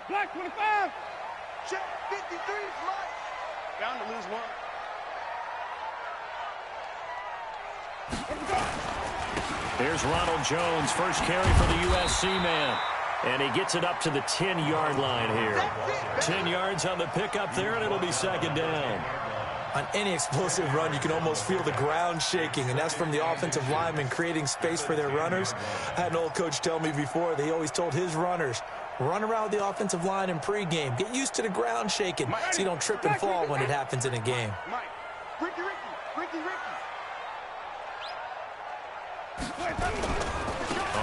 Black 25. Check 53 is Mike. Bound to lose one. Here's Ronald Jones, first carry for the USC man. And he gets it up to the 10-yard line here. 10 yards on the pickup there, and it'll be second down. On any explosive run, you can almost feel the ground shaking, and that's from the offensive linemen creating space for their runners. I had an old coach tell me before that he always told his runners, run around the offensive line in pregame. Get used to the ground shaking so you don't trip and fall when it happens in a game.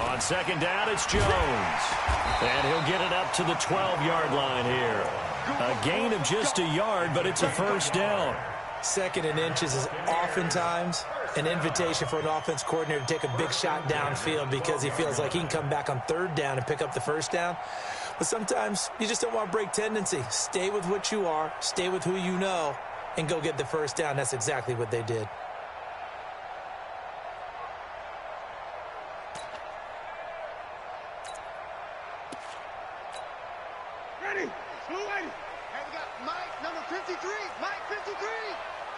On second down, it's Jones. And he'll get it up to the 12-yard line here. A gain of just a yard, but it's a first down. Second and inches is oftentimes an invitation for an offense coordinator to take a big shot downfield because he feels like he can come back on third down and pick up the first down. But sometimes you just don't want to break tendency. Stay with what you are, stay with who you know, and go get the first down. That's exactly what they did. Ready. Blue lady. Hey, we got Mike, number 53. Mike, 53.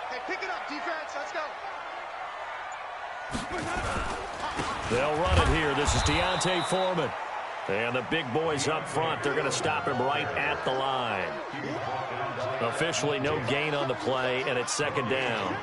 Hey, pick it up, defense. Let's go. They'll run it here. This is Deontay Foreman. And the big boys up front, they're going to stop him right at the line. Officially no gain on the play, and it's second down.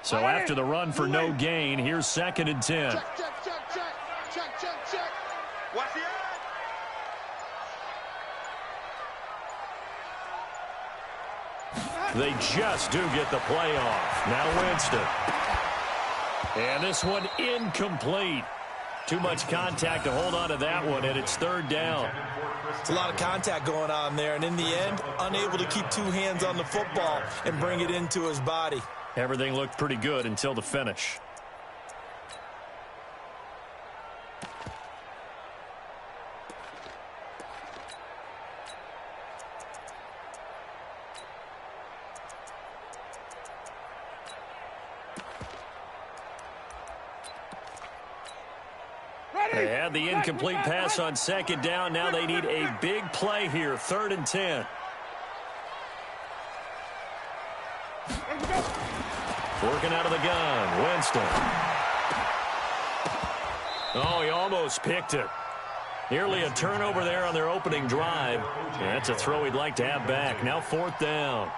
So after the run for no gain, here's second and 10. Check, check, check, check. Check, check, check. Watch the eye. They just do get the play off. Now Winston. And this one incomplete. Too much contact to hold on to that one, and it's third down. It's a lot of contact going on there, and in the end, unable to keep two hands on the football and bring it into his body. Everything looked pretty good until the finish. They had the incomplete pass on second down. Now they need a big play here, third and 10. Working out of the gun, Winston. Oh, he almost picked it. Nearly a turnover there on their opening drive. Yeah, that's a throw he'd like to have back. Now fourth down.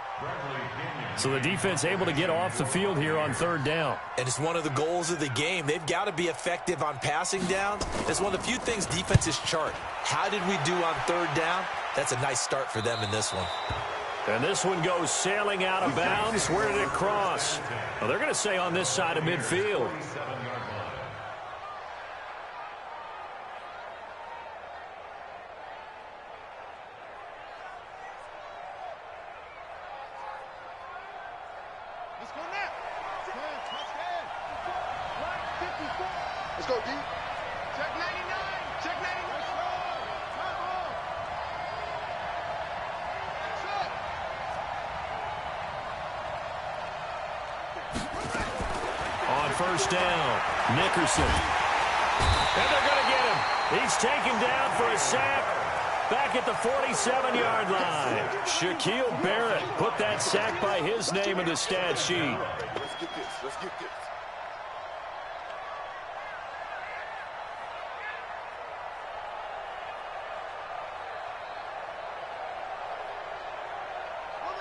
So the defense able to get off the field here on third down. And it's one of the goals of the game. They've got to be effective on passing downs. It's one of the few things defenses chart. How did we do on third down? That's a nice start for them in this one. And this one goes sailing out of bounds. Where did it cross? Well, they're going to say on this side of midfield. Let's go now. Let's go, D. Check 99. Check 99. On first down, Nickerson. And they're going to get him. He's taken down for a sack back at the 47-yard line. Shaquille Barrett put that sack by his name in the stat sheet. Let's get this. Let's get this.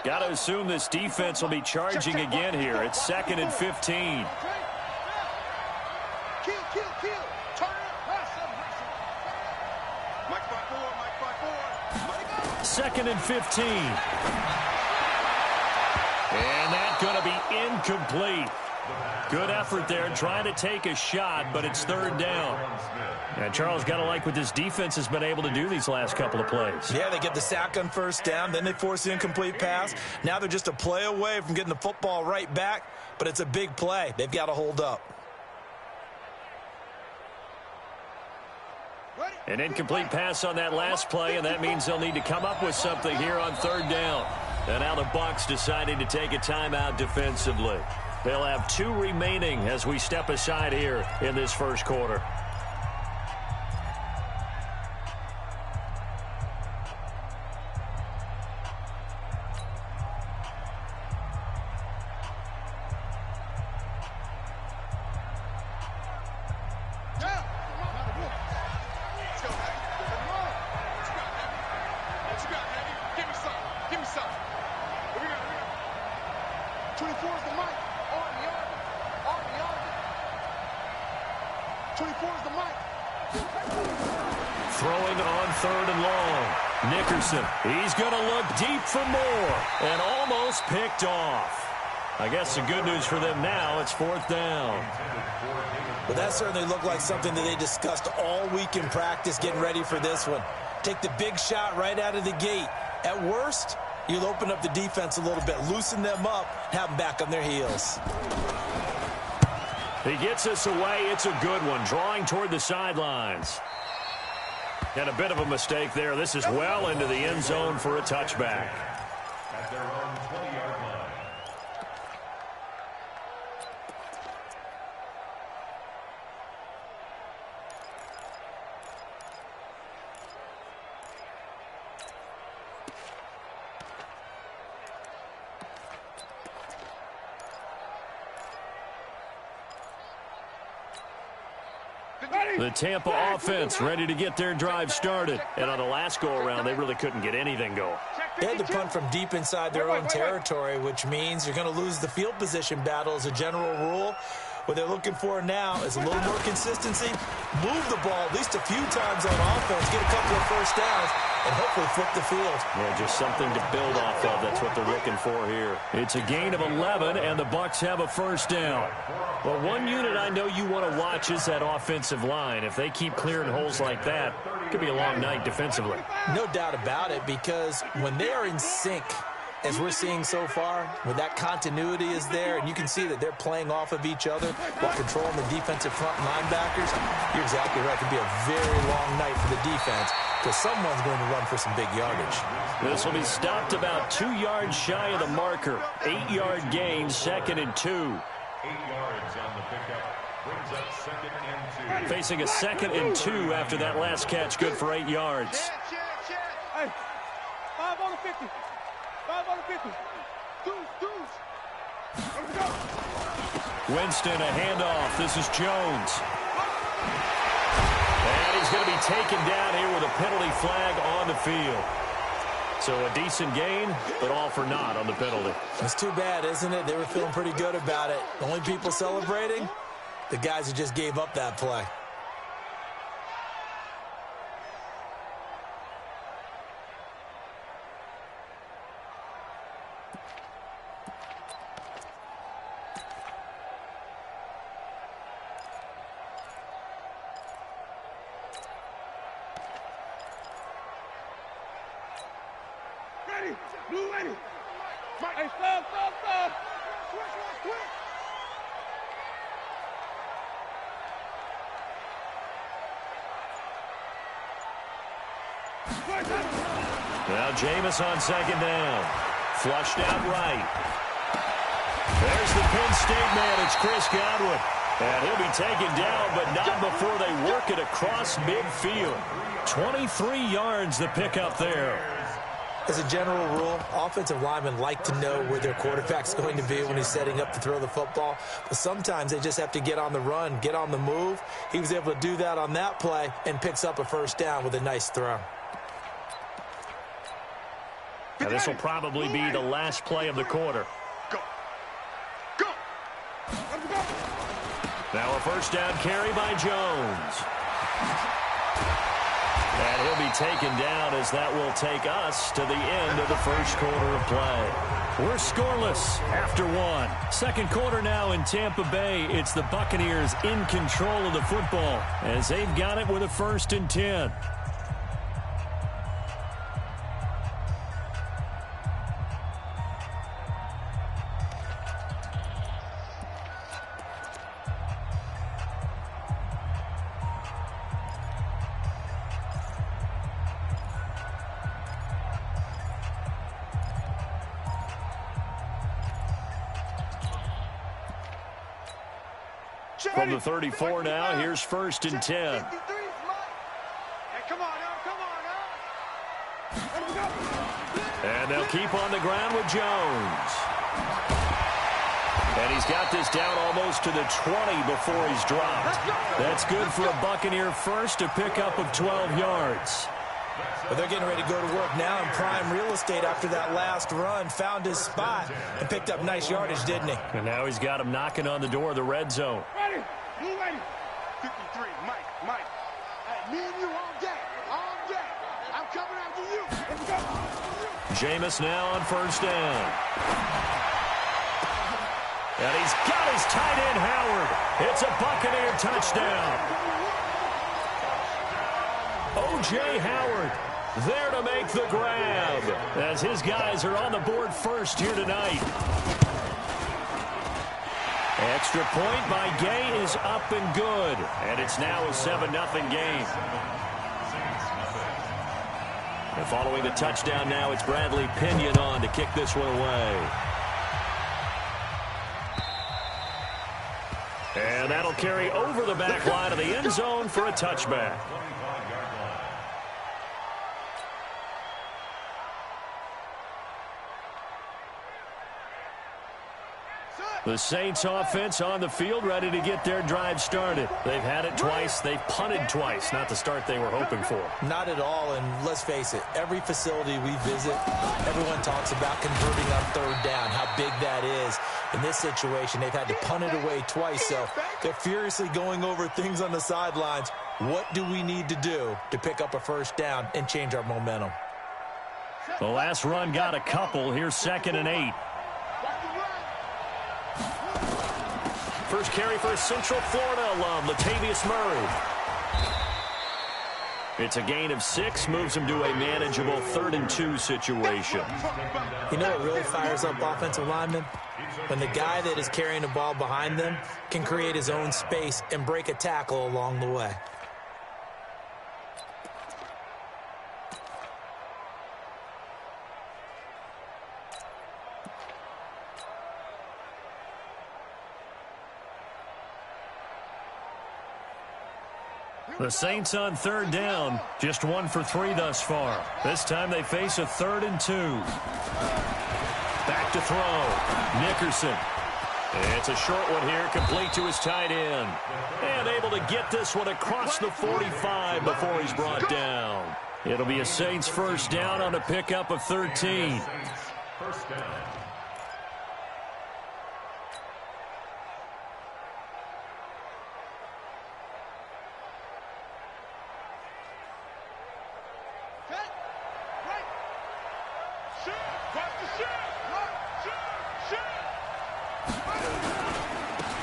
Got to assume this defense will be charging again here. It's second and 15. Kill, kill, kill. Turn it. Mike 5-4, Mike 5-4. Second and 15. And that's going to be incomplete. Good effort there, trying to take a shot, but it's third down. And Charles, got to like what this defense has been able to do these last couple of plays. Yeah, they get the sack on first down, then they force the incomplete pass. Now they're just a play away from getting the football right back, but it's a big play. They've got to hold up. An incomplete pass on that last play, and that means they'll need to come up with something here on third down. And now the Bucs deciding to take a timeout defensively. They'll have 2 remaining as we step aside here in this first quarter. Throwing on third and long. Nickerson, he's going to look deep for more, and almost picked off. I guess the good news for them now, it's fourth down. Well, that certainly looked like something that they discussed all week in practice getting ready for this one. Take the big shot right out of the gate. At worst, you'll open up the defense a little bit, loosen them up, have them back on their heels. He gets us away. It's a good one, drawing toward the sidelines. And a bit of a mistake there. This is well into the end zone for a touchback. At their own 20-yard line. The Tampa offense ready to get their drive started. And on the last go-around, they really couldn't get anything going. They had to punt from deep inside their own territory, which means you're going to lose the field position battle as a general rule. What they're looking for now is a little more consistency, move the ball at least a few times on offense, get a couple of first downs, and hopefully flip the field. Yeah, just something to build off of. That's what they're looking for here. It's a gain of 11, and the Bucs have a first down. Well, one unit I know you want to watch is that offensive line. If they keep clearing holes like that, it could be a long night defensively. No doubt about it, because when they are in sync, as we're seeing so far, when that continuity is there, and you can see that they're playing off of each other while controlling the defensive front linebackers, you're exactly right. It could be a very long night for the defense because someone's going to run for some big yardage. This will be stopped about 2 yards shy of the marker. 8-yard gain, 2nd and 2. 8 yards on the pickup. Brings up 2nd and 2. Facing a 2nd and 2 after that last catch, good for 8 yards. Hey, 5 on the 50. 5 on the 50. Deuce. Let's go. Winston, a handoff. This is Jones. And he's going to be taken down here with a penalty flag on the field. So a decent gain, but all for naught on the penalty. It's too bad, isn't it? They were feeling pretty good about it. The only people celebrating, the guys who just gave up that play. Ready. Blue ready. Hey, stop. Quick. Now Jameis on 2nd down. Flushed out right. There's the Penn State man. It's Chris Godwin. And he'll be taken down, but not before they work it across midfield. 23 yards the pickup there. As a general rule, offensive linemen like to know where their quarterback's going to be when he's setting up to throw the football. But sometimes they just have to get on the run, get on the move. He was able to do that on that play and picks up a first down with a nice throw. Now this will probably be the last play of the quarter. Go. Now a first down carry by Jones. And he'll be taken down as that will take us to the end of the first quarter of play. We're scoreless after one. Second quarter now in Tampa Bay. It's the Buccaneers in control of the football as they've got it with a 1st and 10. From the 34 now, here's 1st and 10. Hey, come on now. And they'll keep on the ground with Jones. And he's got this down almost to the 20 before he's dropped. That's good for a Buccaneer first, a pickup of 12 yards. But they're getting ready to go to work now in prime real estate after that last run. Found his spot and picked up nice yardage, didn't he? And now he's got him knocking on the door of the red zone. Ready. Blue ready. 53, Mike. Hey, me and you all day. I'm coming after you. Let's go. Jameis now on 1st down. And he's got his tight end, Howard. It's a Buccaneer touchdown. O.J. Howard there to make the grab as his guys are on the board first here tonight. Extra point by Gay is up and good. And it's now a 7-0 game. And following the touchdown now, it's Bradley Pinion on to kick this one away. And that'll carry over the back line of the end zone for a touchback. The Saints offense on the field, ready to get their drive started. They've had it twice. They've punted twice. Not the start they were hoping for. Not at all, and let's face it, every facility we visit, everyone talks about converting on 3rd down, how big that is. In this situation, they've had to punt it away twice, so they're furiously going over things on the sidelines. What do we need to do to pick up a 1st down and change our momentum? The last run got a couple. Here's 2nd and 8. First carry for a Central Florida alum, Latavius Murray. It's a gain of 6, moves him to a manageable 3rd and 2 situation. You know what really fires up offensive linemen? When the guy that is carrying the ball behind them can create his own space and break a tackle along the way. The Saints on 3rd down, just 1 for 3 thus far. This time they face a 3rd and 2. Back to throw. Nickerson. It's a short one here, complete to his tight end. And able to get this one across the 45 before he's brought down. It'll be a Saints 1st down on a pickup of 13. 1st down.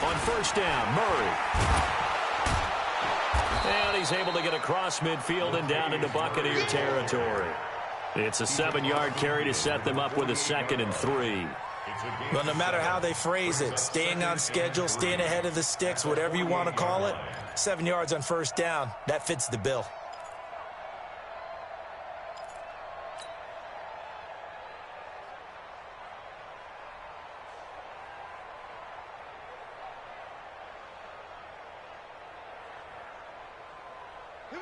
On 1st down, Murray. And he's able to get across midfield and down into Buccaneer territory. It's a 7-yard carry to set them up with a 2nd and 3. Well, no matter how they phrase it, staying on schedule, staying ahead of the sticks, whatever you want to call it, 7 yards on 1st down, that fits the bill.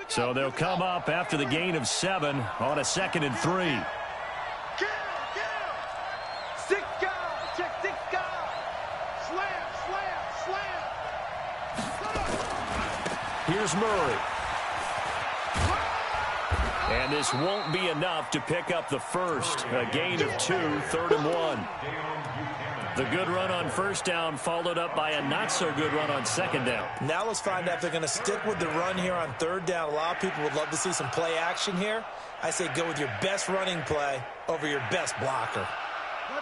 So they'll come up after the gain of 7 on a 2nd and 3. Here's Murray. And this won't be enough to pick up the first. A gain of 2, 3rd and 1. The good run on 1st down followed up by a not-so-good run on 2nd down. Now let's find out if they're going to stick with the run here on 3rd down. A lot of people would love to see some play action here. I say go with your best running play over your best blocker.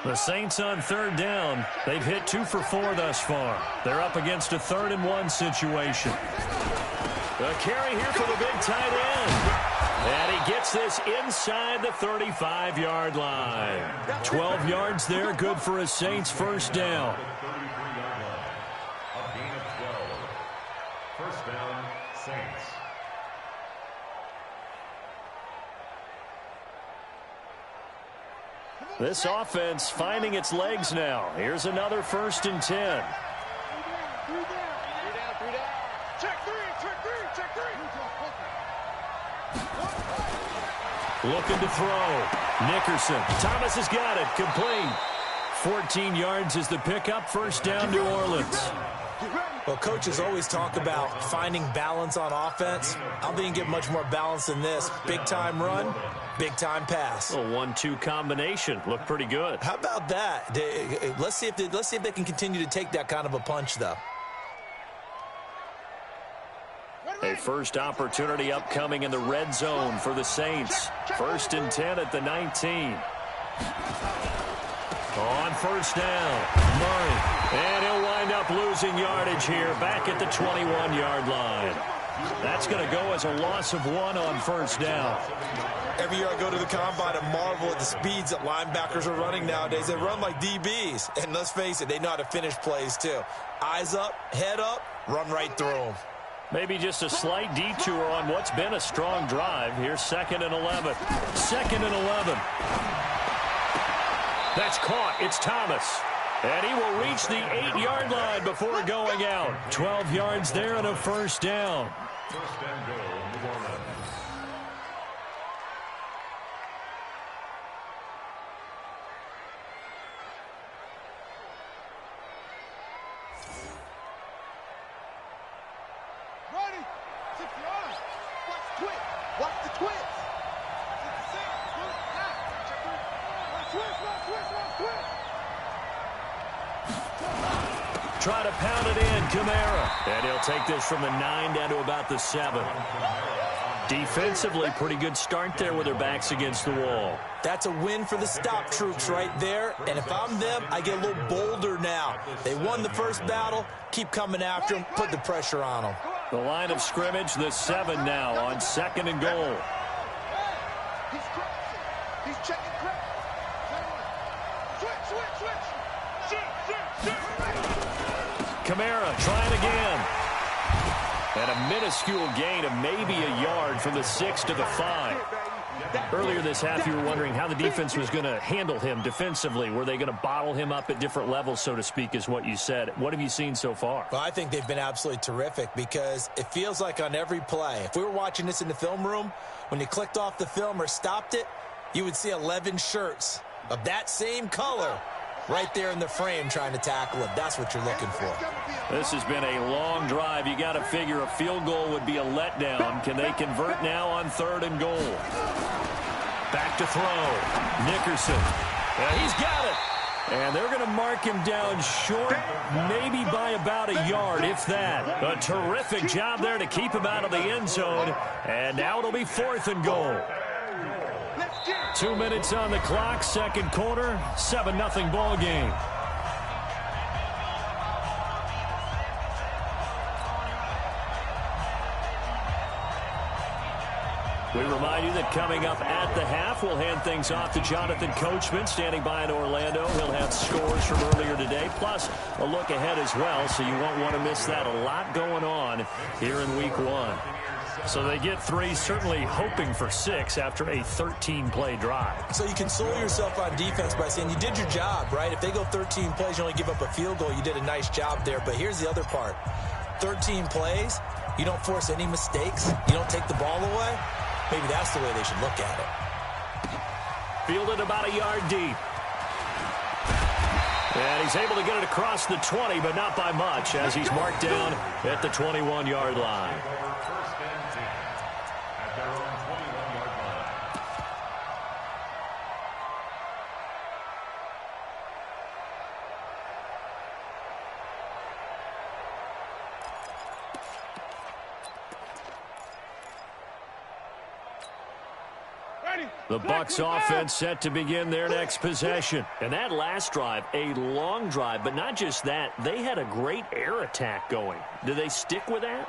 The Saints on third down. They've hit 2 for 4 thus far. They're up against a 3rd-and-1 situation. A carry here for the big tight end. And he gets this inside the 35-yard line. 12 yards there, good for a Saints first down. A gain of 12. First down, Saints. This offense finding its legs now. Here's another 1st and 10. 3 down. 3 down. Check 3. Check 3. Check 3. Looking to throw. Nickerson. Thomas has got it. Complete. 14 yards is the pickup. First down, New Orleans. Well, coaches always talk about finding balance on offense. I don't think you can get much more balance than this. Big-time run, big-time pass. A 1-2 combination. Looked pretty good. How about that? Let's see if they can continue to take that kind of a punch, though. A first opportunity upcoming in the red zone for the Saints. 1st and 10 at the 19. On first down, Murray. And he'll wind up losing yardage here back at the 21-yard line. That's going to go as a loss of 1 on first down. Every year I go to the combine and marvel at the speeds that linebackers are running nowadays. They run like DBs. And let's face it, they know how to finish plays too. Eyes up, head up, run right through them. Maybe just a slight detour on what's been a strong drive. Here's 2nd and 11. 2nd and 11. That's caught. It's Thomas. And he will reach the 8-yard line before going out. 12 yards there and a first down. First and goal, New Orleans. Ready. 6 yards. Watch the twist. Watch the twist. 66. Good. Now. Check 3. Twist. Try to pound it in, Kamara. And he'll take this from the 9 down to about the 7. Defensively, pretty good start there with their backs against the wall. That's a win for the stop troops right there. And if I'm them, I get a little bolder now. They won the first battle. Keep coming after them. Put the pressure on them. The line of scrimmage, the 7 now on 2nd and goal. He's crossing. He's checking crack. Switch. Kamara trying again. And a minuscule gain of maybe a yard from the 6 to the 5. Earlier this half, you were wondering how the defense was going to handle him defensively. Were they going to bottle him up at different levels, so to speak, is what you said. What have you seen so far? Well, I think they've been absolutely terrific because it feels like on every play, if we were watching this in the film room, when you clicked off the film or stopped it, you would see 11 shirts of that same color right there in the frame trying to tackle him. That's what you're looking for. This has been a long drive. You got to figure a field goal would be a letdown. Can they convert now on 3rd and goal? Back to throw. Nickerson. He's got it. And they're going to mark him down short, maybe by about a yard, if that. A terrific job there to keep him out of the end zone. And now it'll be 4th and goal. 2 minutes on the clock, 2nd quarter, 7-0 ball game. We remind you that coming up at the half, we'll hand things off to Jonathan Coachman, standing by in Orlando. He'll have scores from earlier today, plus a look ahead as well, so you won't want to miss that. A lot going on here in Week 1. So they get 3, certainly hoping for 6 after a 13-play drive. So you console yourself on defense by saying you did your job, right? If they go 13 plays, you only give up a field goal, you did a nice job there. But here's the other part. 13 plays, you don't force any mistakes, you don't take the ball away. Maybe that's the way they should look at it. Fielded about a yard deep. And he's able to get it across the 20, but not by much, as he's marked down at the 21-yard line. First and 10 at their own 21-yard line. Ready. The Bucs offense set to begin their next possession. And that last drive, a long drive, but not just that. They had a great air attack going. Do they stick with that?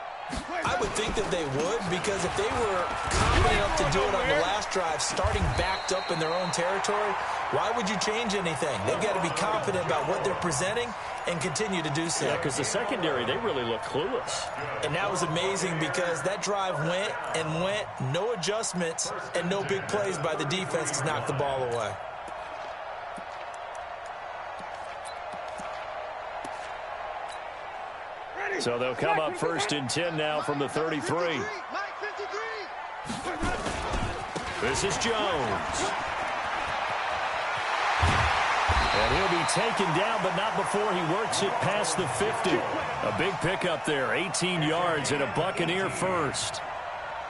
I would think that they would, because if they were confident enough to do it on the last drive, starting backed up in their own territory, why would you change anything? They've got to be confident about what they're presenting and continue to do so. Yeah, because the secondary, they really look clueless. And that was amazing because that drive went and went, no adjustments and no big plays by the defense to knock the ball away. So they'll come up 1st and 10 now from the 33. This is Jones. And he'll be taken down, but not before he works it past the 50. A big pickup there, 18 yards and a Buccaneer first.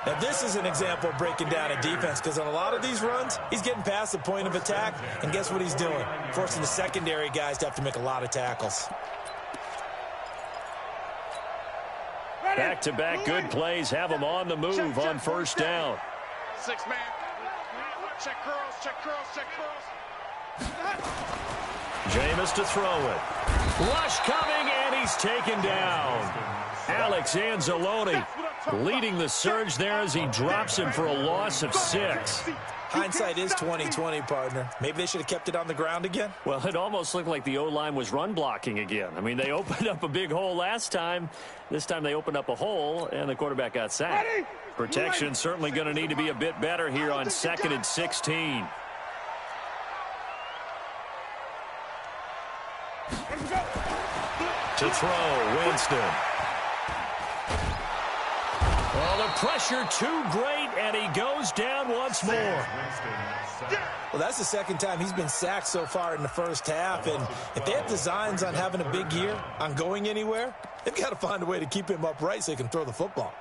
Now, this is an example of breaking down a defense, because on a lot of these runs, he's getting past the point of attack, and guess what he's doing? Forcing the secondary guys to have to make a lot of tackles. Back-to-back good plays have them on the move on 1st down. 6-man. Check curls, check curls, check curls. Jameis to throw it. Rush coming, and he's taken down. Alex Anzalone leading the surge there as he drops him for a loss of 6. Hindsight is 20/20, partner. Maybe they should have kept it on the ground again. Well, it almost looked like the O-line was run blocking again. I mean, they opened up a big hole last time. This time they opened up a hole, and the quarterback got sacked. Protection certainly going to need to be a bit better here on 2nd and 16. To throw, Winston. Well, the pressure too great, and he goes down once more. Well, that's the second time he's been sacked so far in the first half, and if they have designs on having a big year, on going anywhere, they've got to find a way to keep him upright so he can throw the football.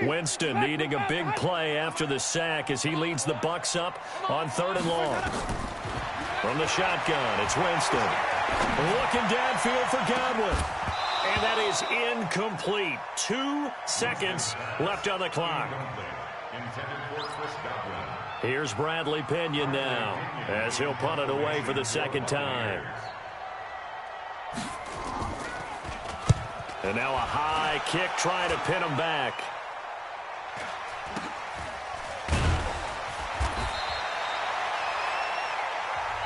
Winston needing a big play after the sack as he leads the Bucs up on 3rd and long. From the shotgun, it's Winston. Looking downfield for Godwin. And that is incomplete. 2 seconds left on the clock. Here's Bradley Pinion now as he'll punt it away for the 2nd time. And now a high kick trying to pin him back.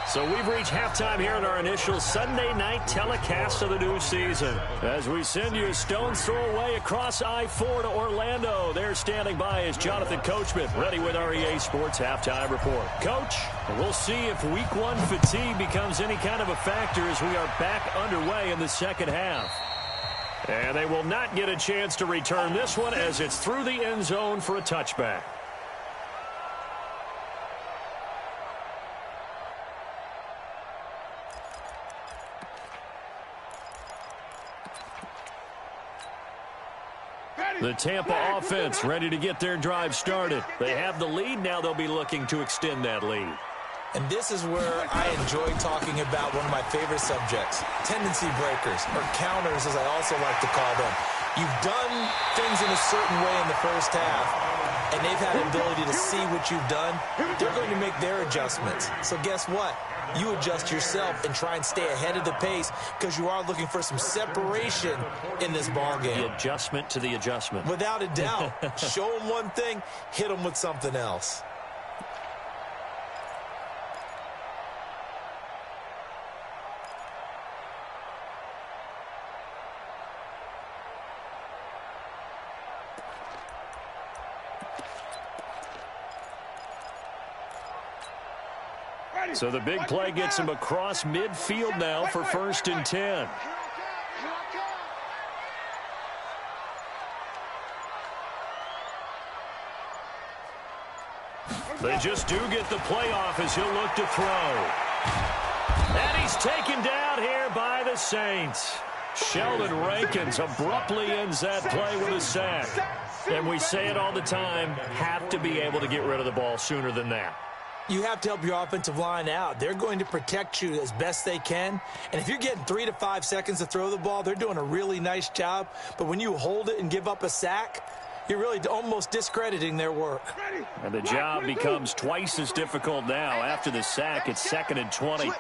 So we've reached halftime here in our initial Sunday night telecast of the new season. As we send you a stone's throw away across I-4 to Orlando. There standing by is Jonathan Coachman, ready with our EA Sports Halftime Report. Coach, we'll see if Week 1 fatigue becomes any kind of a factor as we are back underway in the second half. And they will not get a chance to return this one as it's through the end zone for a touchback. The Tampa offense ready to get their drive started. They have the lead. Now they'll be looking to extend that lead. And this is where I enjoy talking about one of my favorite subjects, tendency breakers, or counters as I also like to call them. You've done things in a certain way in the first half, and they've had an ability to see what you've done. They're going to make their adjustments. So guess what? You adjust yourself and try and stay ahead of the pace because you are looking for some separation in this ball game. The adjustment to the adjustment. Without a doubt. Show them one thing, hit them with something else. So the big play gets him across midfield now for 1st and 10. They just do get the play off as he'll look to throw. And he's taken down here by the Saints. Sheldon Rankins abruptly ends that play with a sack. And we say it all the time, have to be able to get rid of the ball sooner than that. You have to help your offensive line out. They're going to protect you as best they can. And if you're getting 3 to 5 seconds to throw the ball, they're doing a really nice job. But when you hold it and give up a sack, you're really almost discrediting their work. And the job becomes twice as difficult now. After the sack, it's 2nd and 20.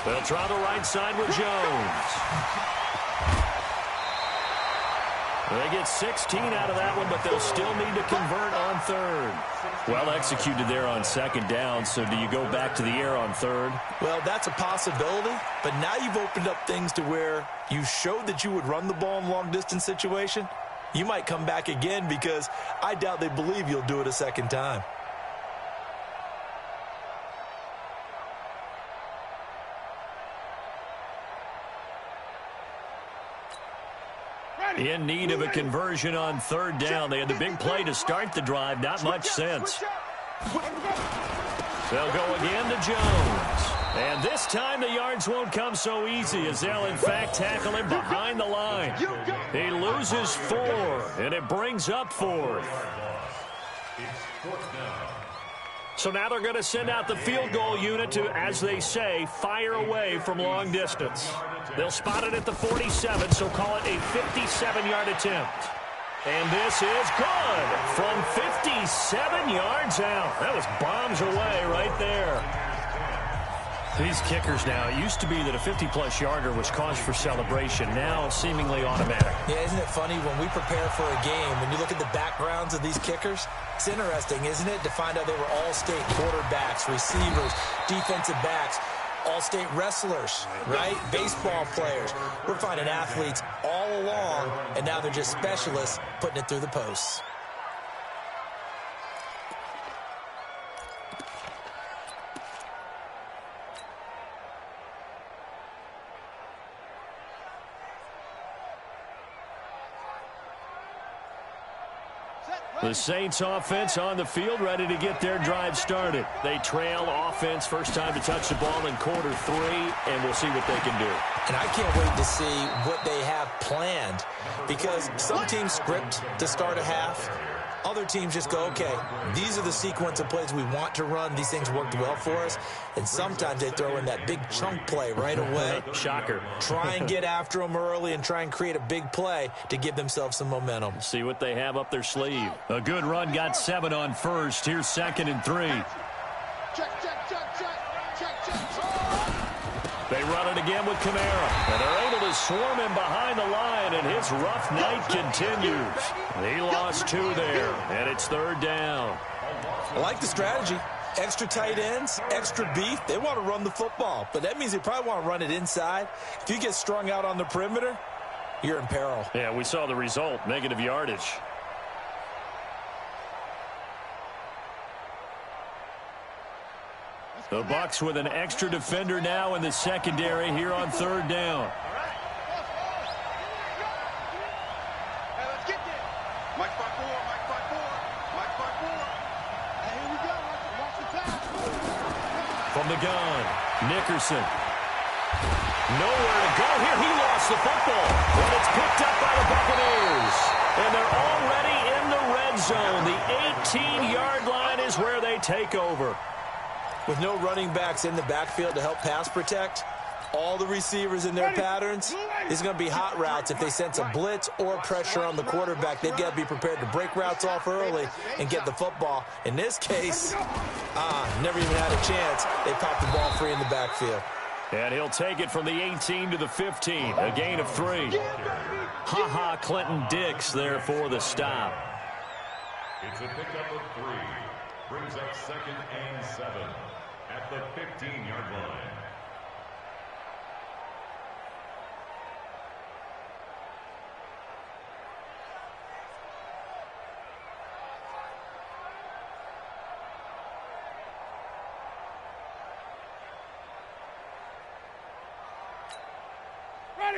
They'll try the right side with Jones. They get 16 out of that one, but they'll still need to convert on 3rd. Well executed there on 2nd down, so do you go back to the air on 3rd? Well, that's a possibility, but now you've opened up things to where you showed that you would run the ball in long-distance situation. You might come back again because I doubt they believe you'll do it a second time. In need of a conversion on 3rd down. They had the big play to start the drive. Not much sense. They'll go again to Jones. And this time the yards won't come so easy as they'll, in fact, tackle him behind the line. He loses 4, and it brings up 4th. So now they're going to send out the field goal unit to, as they say, fire away from long distance. They'll spot it at the 47, so call it a 57-yard attempt. And this is good from 57 yards out. That was bombs away right there. These kickers now, it used to be that a 50-plus yarder was cause for celebration. Now seemingly automatic. Yeah, isn't it funny when we prepare for a game, when you look at the backgrounds of these kickers, it's interesting, isn't it, to find out they were all-state quarterbacks, receivers, defensive backs, all-state wrestlers, right? Baseball players. We're finding athletes all along, and now they're just specialists putting it through the posts. The Saints offense on the field, ready to get their drive started. They trail offense, first time to touch the ball in quarter 3, and we'll see what they can do. And I can't wait to see what they have planned, because some teams script to start a half. Other teams just go, okay, these are the sequence of plays we want to run. These things worked well for us. And sometimes they throw in that big chunk play right away. Shocker. Try and get after them early and try and create a big play to give themselves some momentum. See what they have up their sleeve. A good run got 7 on first. Here's 2nd and 3. They run it again with Kamara, and they're able to swarm him behind the line, and his rough night continues. He lost 2 there, and it's 3rd down. I like the strategy. Extra tight ends, extra beef. They want to run the football, but that means they probably want to run it inside. If you get strung out on the perimeter, you're in peril. Yeah, we saw the result, negative yardage. The Bucs with an extra defender now in the secondary here on 3rd down. From the gun, Nickerson. Nowhere to go here. He lost the football. And it's picked up by the Buccaneers. And they're already in the red zone. The 18-yard line is where they take over. With no running backs in the backfield to help pass protect, all the receivers in their patterns, it's going to be hot routes. If they sense a blitz or pressure on the quarterback, they've got to be prepared to break routes off early and get the football. In this case, never even had a chance. They popped the ball free in the backfield. And he'll take it from the 18 to the 15, a gain of 3. Ha-ha, Clinton Dix there for the stop. It's a pickup of 3. Brings up 2nd and 7 at the 15-yard line.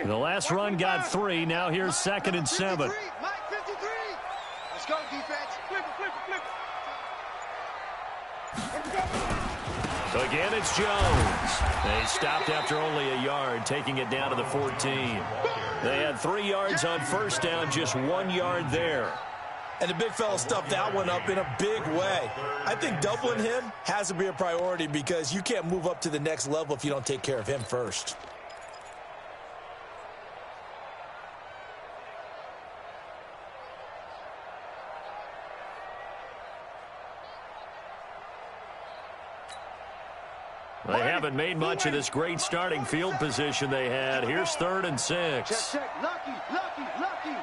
The last run got 3. Now here's 2nd and 7. Mike 53. Let's go, defense. Flip it. Again, it's Jones. They stopped after only a yard, taking it down to the 14. They had 3 yards on first down, just 1 yard there. And the big fella stuffed that one up in a big way. I think doubling him has to be a priority because you can't move up to the next level if you don't take care of him first. They haven't made much of this great starting field position they had. Here's 3rd and 6. Check, check. Lucky, lucky, lucky.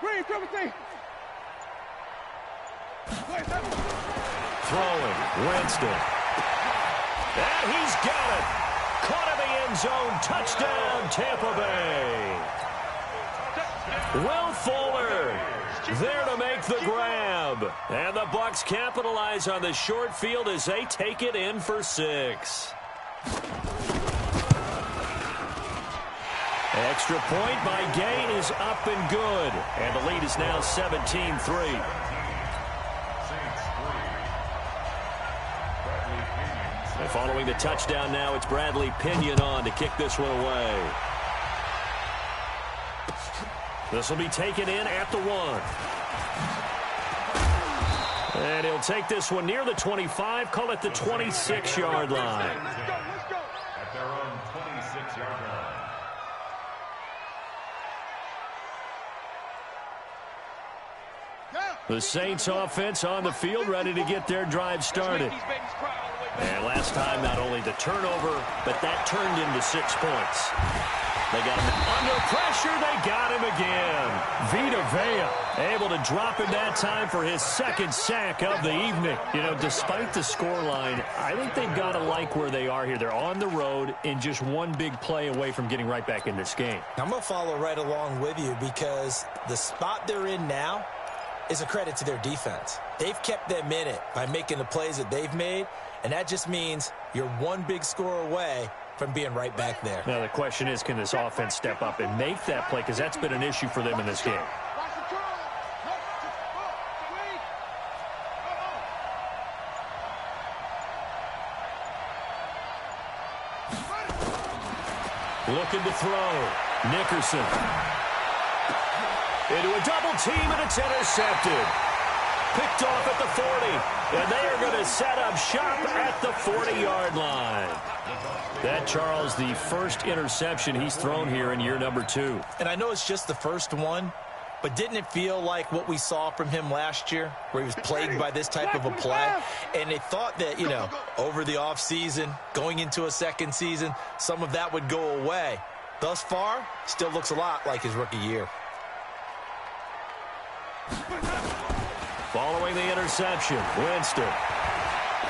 Green, Timothy. Throwing, Winston. And he's got it. Caught in the end zone. Touchdown, Tampa Bay. Will Fuller there to make the grab. And the Bucs capitalize on the short field as they take it in for 6. Extra point by Gay is up and good. And the lead is now 17-3. And following the touchdown now, it's Bradley Pinion on to kick this one away. This will be taken in at the 1. And he'll take this one near the 25, call it the 26-yard line. At their own 26-yard line. The Saints offense on the field, ready to get their drive started. And last time, not only the turnover, but that turned into 6 points. They got him under pressure. They got him again. Vita Vea able to drop him that time for his 2nd sack of the evening. You know, despite the scoreline, I think they've got to like where they are here. They're on the road and just one big play away from getting right back in this game. I'm going to follow right along with you because the spot they're in now is a credit to their defense. They've kept them in it by making the plays that they've made, and that just means you're one big score away from being right back there. Now, the question is, can this offense step up and make that play? Because that's been an issue for them in this game. Looking to throw. Nickerson. Into a double team, and it's intercepted. Picked off at the 40. And they are going to set up shop at the 40-yard line. That, Charles, the first interception he's thrown here in year number 2. And I know it's just the first one, but didn't it feel like what we saw from him last year, where he was plagued by this type of a play? And they thought that, you know, over the offseason, going into a second season, some of that would go away. Thus far, still looks a lot like his rookie year. Following the interception, Winston.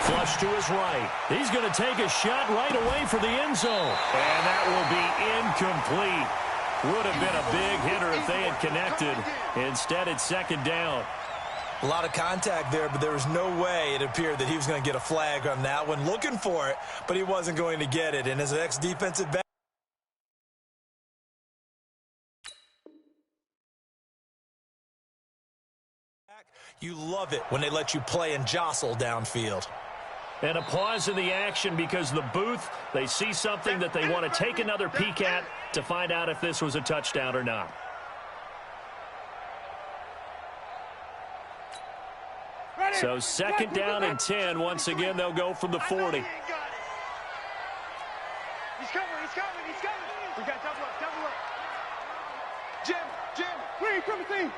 Flush to his right. He's going to take a shot right away for the end zone. And that will be incomplete. Would have been a big hitter if they had connected. Instead, it's 2nd down. A lot of contact there, but there was no way it appeared that he was going to get a flag on that one. Looking for it, but he wasn't going to get it. And as an ex-defensive back, you love it when they let you play and jostle downfield. And a pause in the action because the booth, they see something that they want to take another peek at to find out if this was a touchdown or not. So 2nd down and 10. Once again, they'll go from the 40. He's coming, he's coming, he's coming. We got double up, double up. Jim, where are you coming, team?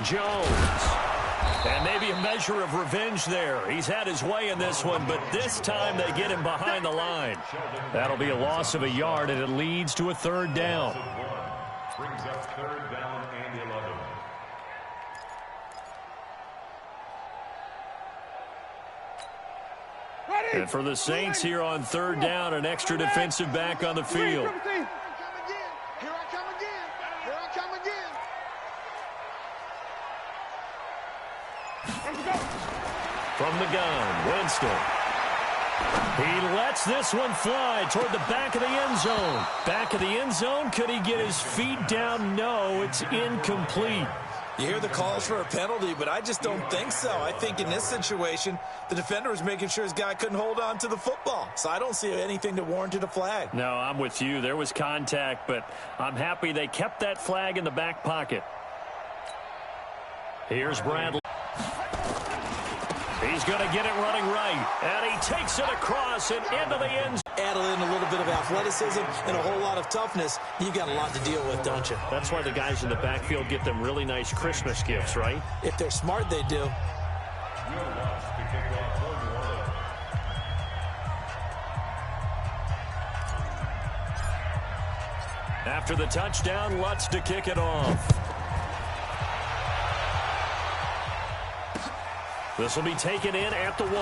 Jones. And maybe a measure of revenge there. He's had his way in this one, but this time they get him behind the line. That'll be a loss of a yard, and it leads to a 3rd down. Brings up 3rd down and 11. And for the Saints here on 3rd down, an extra defensive back on the field. Here I come again. From the gun, Winston. He lets this one fly toward the back of the end zone. Back of the end zone, could he get his feet down? No, it's incomplete. You hear the calls for a penalty, but I just don't think so. I think in this situation, the defender was making sure his guy couldn't hold on to the football. So I don't see anything that warranted a flag. No, I'm with you. There was contact, but I'm happy they kept that flag in the back pocket. Here's Bradley. He's going to get it running right, and he takes it across and into the end zone. Add in a little bit of athleticism and a whole lot of toughness. You got a lot to deal with, don't you? That's why the guys in the backfield get them really nice Christmas gifts, right? If they're smart, they do. After the touchdown, Lutz to kick it off. This will be taken in at the 1.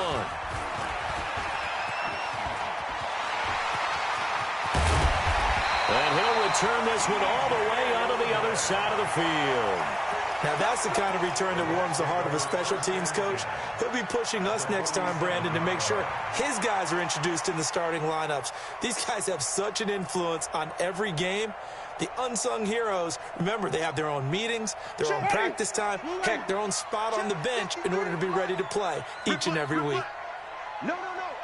And he'll return this one all the way onto the other side of the field. Now that's the kind of return that warms the heart of a special teams coach. He'll be pushing us next time, Brandon, to make sure his guys are introduced in the starting lineups. These guys have such an influence on every game. The unsung heroes, remember, they have their own meetings, their own practice time, heck, their own spot on the bench in order to be ready to play each and every week. No. Off.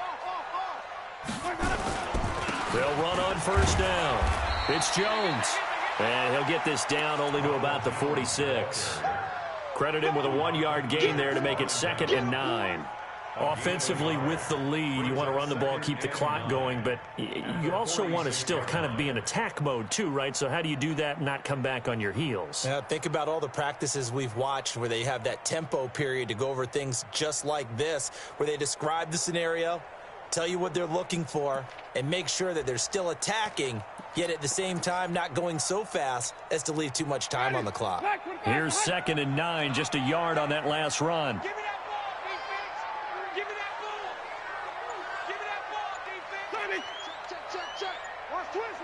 They'll run on first down. It's Jones. And he'll get this down only to about the 46. Credit him with a 1-yard gain there to make it 2nd and 9. Offensively with the lead, you want to run the ball, keep the clock going, but you also want to still kind of be in attack mode too, right? So how do you do that and not come back on your heels? Think about all the practices we've watched where they have that tempo period to go over things just like this, where they describe the scenario, tell you what they're looking for, and make sure that they're still attacking, yet at the same time not going so fast as to leave too much time on the clock. Here's 2nd and 9, just a yard on that last run. Give me that ball, defense. Give me that ball. Give me that ball, defense. Check. Watch twist.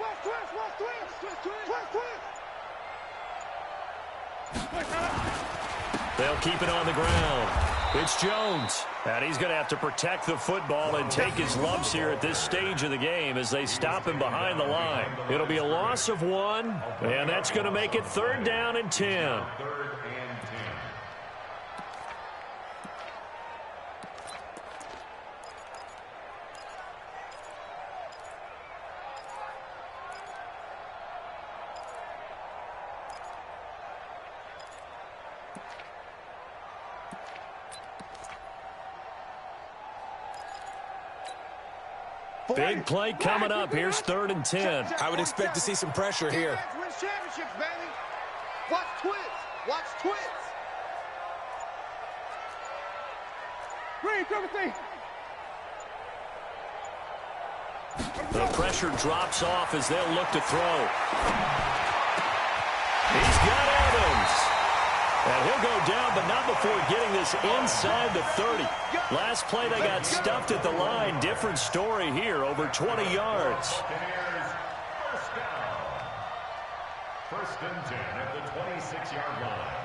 They'll keep it on the ground. It's Jones. And he's going to have to protect the football and take his lumps here at this stage of the game as they stop him behind the line. It'll be a loss of 1, and that's going to make it 3rd down and 10. Big play coming up. Here's 3rd and 10. I would expect to see some pressure here. Wins championships, baby. Watch twist. Green, Timothy. The pressure drops off as they'll look to throw. He's got Adams. And he'll go down, but not before getting this inside the 30. Last play, they got stuffed at the line. Different story here, over 20 yards. First and 10 at the 26-yard line.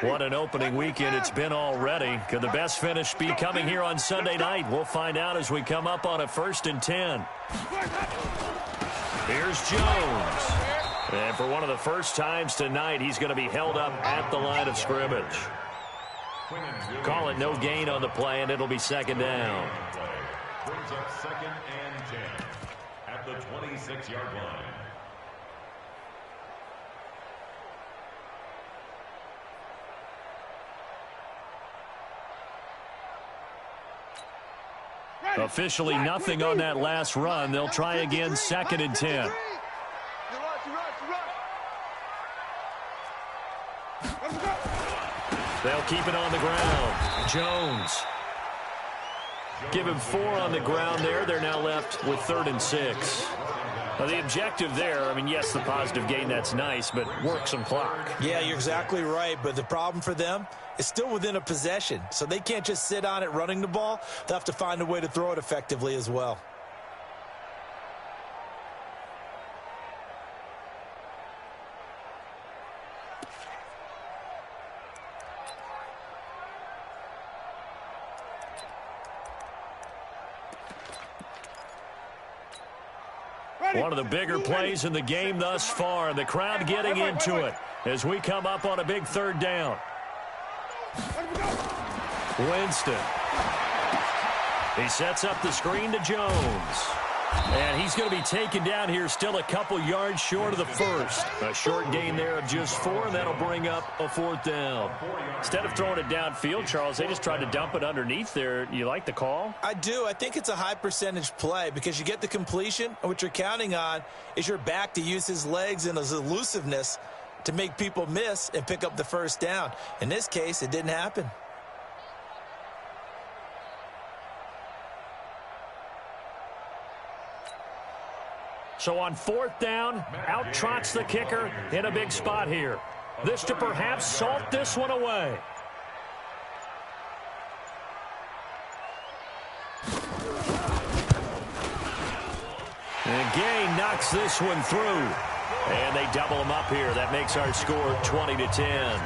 What an opening weekend it's been already. Could the best finish be coming here on Sunday night? We'll find out as we come up on a 1st and 10. Here's Jones. And for one of the first times tonight, he's going to be held up at the line of scrimmage. Call it no gain on the play, and it'll be 2nd down. Brings up 2nd and 10 at the 26-yard line. Officially nothing on that last run. They'll try again 2nd and 10. They'll keep it on the ground. Jones. Give him 4 on the ground there. They're now left with 3rd and 6. Now, the objective there, I mean, yes, the positive gain, that's nice, but work some clock. Yeah, you're exactly right, but the problem for them is still within a possession, so they can't just sit on it running the ball. They'll have to find a way to throw it effectively as well. One of the bigger plays in the game thus far, and the crowd getting into it as we come up on a big third down. Winston. He sets up the screen to Jones. And he's going to be taken down here, still a couple yards short of the first. A short gain there of just 4, and that'll bring up a 4th down. Instead of throwing it downfield, Charles, they just tried to dump it underneath there. You like the call? I do. I think it's a high percentage play because you get the completion, and what you're counting on is your back to use his legs and his elusiveness to make people miss and pick up the first down. In this case, it didn't happen. So on 4th down, out trots the kicker in a big spot here. This to perhaps salt this one away. And Gay knocks this one through. And they double him up here. That makes our score 20-10.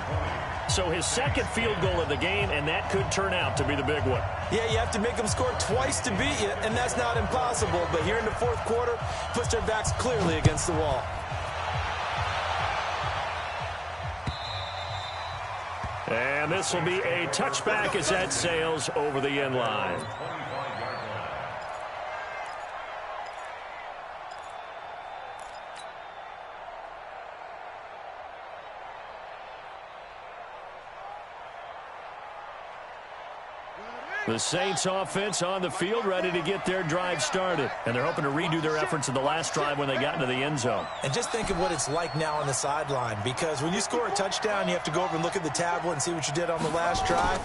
So his second field goal of the game, and that could turn out to be the big one. Yeah, you have to make them score twice to beat you, and that's not impossible. But here in the 4th quarter, puts their backs clearly against the wall. And this will be a touchback as that sails over the end line. The Saints offense on the field, ready to get their drive started. And they're hoping to redo their efforts in the last drive when they got into the end zone. And just think of what it's like now on the sideline, because when you score a touchdown, you have to go over and look at the tablet and see what you did on the last drive.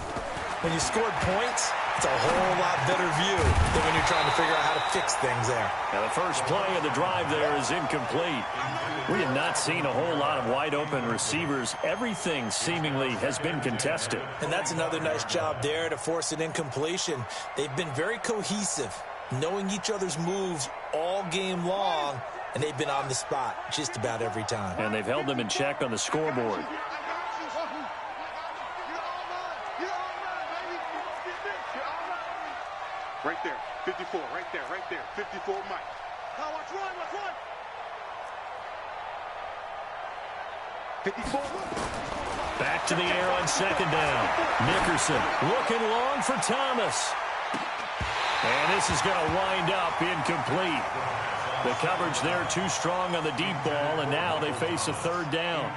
When you scored points, it's a whole lot better view than when you're trying to figure out how to fix things there. Now the first play of the drive there is incomplete. We have not seen a whole lot of wide-open receivers. Everything seemingly has been contested. And that's another nice job there to force an incompletion. They've been very cohesive, knowing each other's moves all game long, and they've been on the spot just about every time. And they've held them in check on the scoreboard. Right there, 54, right there, 54, Mike. Now watch one. 54. Back to the air on 2nd down. Nickerson looking long for Thomas. And this is going to wind up incomplete. The coverage there too strong on the deep ball, and now they face a 3rd down.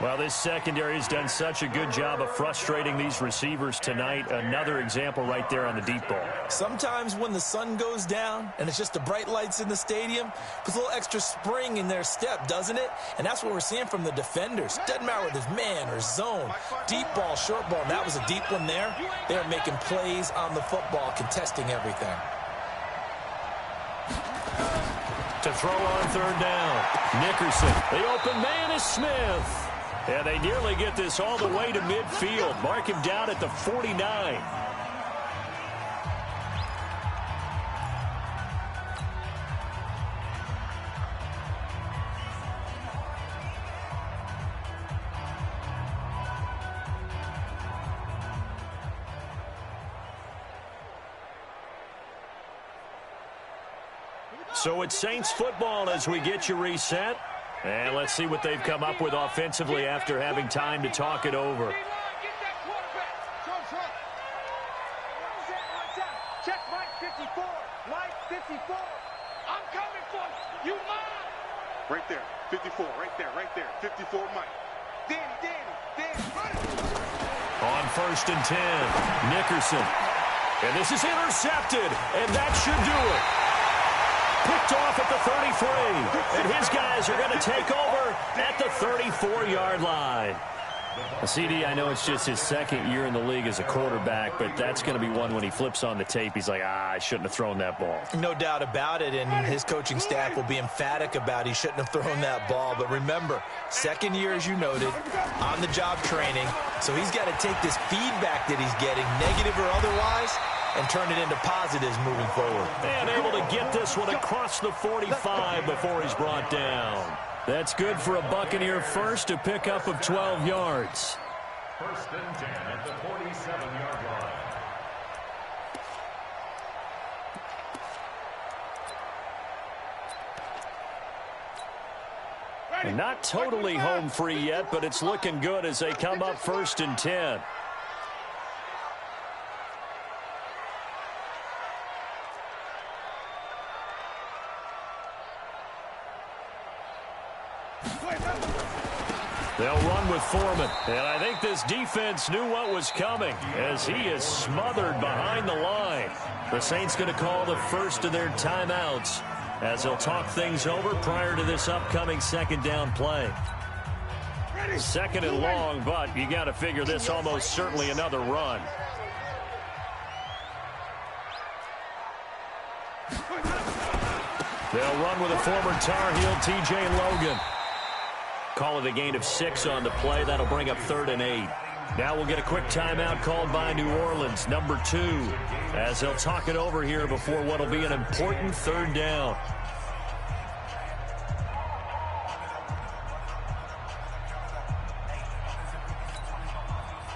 Well, this secondary has done such a good job of frustrating these receivers tonight. Another example right there on the deep ball. Sometimes when the sun goes down and it's just the bright lights in the stadium, puts a little extra spring in their step, doesn't it? And that's what we're seeing from the defenders. Doesn't matter whether it's man or zone, deep ball, short ball. And that was a deep one there. They're making plays on the football, contesting everything. To throw on 3rd down. Nickerson. The open man is Smith. And they nearly get this all the way to midfield. Mark him down at the 49. So it's Saints football as we get you reset. And let's see what they've come up with offensively after having time to talk it over. Check Mike 54. Mike 54. I'm coming for you. You mine. Right there, 54, right there, 54, Mike. Danny. On 1st and 10, Nickerson. And this is intercepted, and that should do it. Picked off at the 33, and his guys are going to take over at the 34-yard line. CD, I know it's just his 2nd year in the league as a quarterback, but that's going to be one when he flips on the tape, he's like, I shouldn't have thrown that ball. No doubt about it, and his coaching staff will be emphatic about he shouldn't have thrown that ball. But remember, 2nd year, as you noted, on-the-job training, so he's got to take this feedback that he's getting, negative or otherwise, and turn it into positives moving forward. And able to get this one across the 45 before he's brought down. That's good for a Buccaneer first, to pick up of 12 yards. 1st and 10 at the 47-yard line. Not totally home free yet, but it's looking good as they come up 1st and 10. They'll run with Foreman. And I think this defense knew what was coming as he is smothered behind the line. The Saints going to call the first of their timeouts as they'll talk things over prior to this upcoming 2nd down play. 2nd and long, but you got to figure this almost certainly another run. They'll run with a former Tar Heel, T.J. Logan. Call it a gain of 6 on the play. That'll bring up 3rd and 8. Now we'll get a quick timeout called by New Orleans, number 2, as they'll talk it over here before what will be an important 3rd down.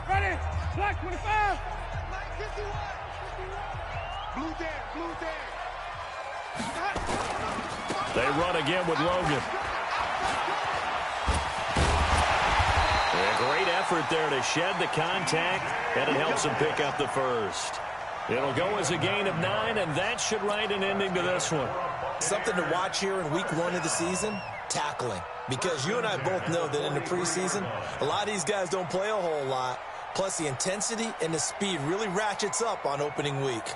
Ready, black 25. Black 51. Blue there, blue there. They run again with Logan. A great effort there to shed the contact, and it helps him pick up the first. It'll go as a gain of 9, and that should write an ending to this one. Something to watch here in week 1 of the season, tackling. Because you and I both know that in the preseason, a lot of these guys don't play a whole lot. Plus, the intensity and the speed really ratchets up on opening week.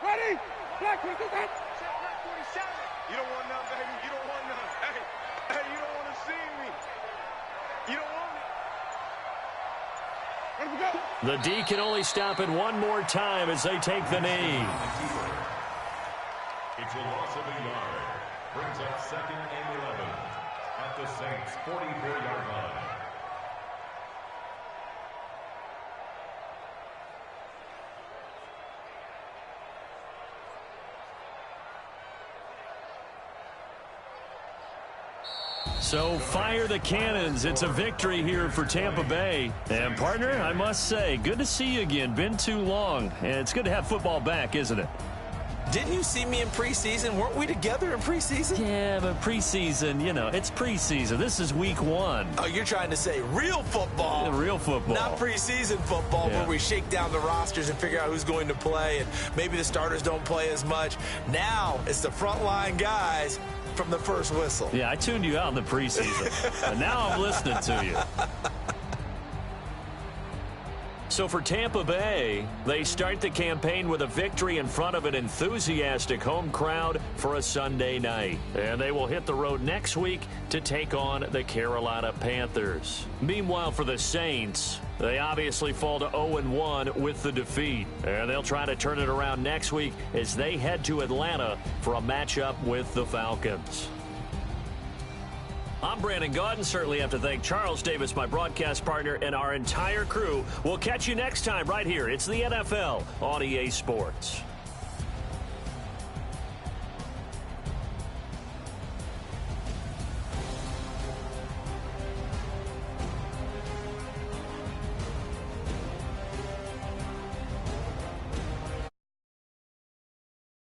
Ready, black 47. You don't want none, baby. You don't want none. Hey, you don't want to see me. You don't want me. Ready to go. The D can only stop it one more time as they take the knee. It's a loss of a yard. Brings up 2nd and 11 at the Saints' 44-yard line. So fire the cannons. It's a victory here for Tampa Bay. And partner, I must say, good to see you again. Been too long. And it's good to have football back, isn't it? Didn't you see me in preseason? Weren't we together in preseason? Yeah, but preseason, you know, it's preseason. This is week 1. Oh, you're trying to say real football. Real football. Not preseason football Yeah. where we shake down the rosters and figure out who's going to play, and maybe the starters don't play as much. Now it's the frontline guys from the first whistle. Yeah, I tuned you out in the preseason. And now I'm listening to you. So for Tampa Bay, they start the campaign with a victory in front of an enthusiastic home crowd for a Sunday night. And they will hit the road next week to take on the Carolina Panthers. Meanwhile, for the Saints, they obviously fall to 0-1 with the defeat. And they'll try to turn it around next week as they head to Atlanta for a matchup with the Falcons. I'm Brandon Gaudin. Certainly have to thank Charles Davis, my broadcast partner, and our entire crew. We'll catch you next time right here. It's the NFL on EA Sports.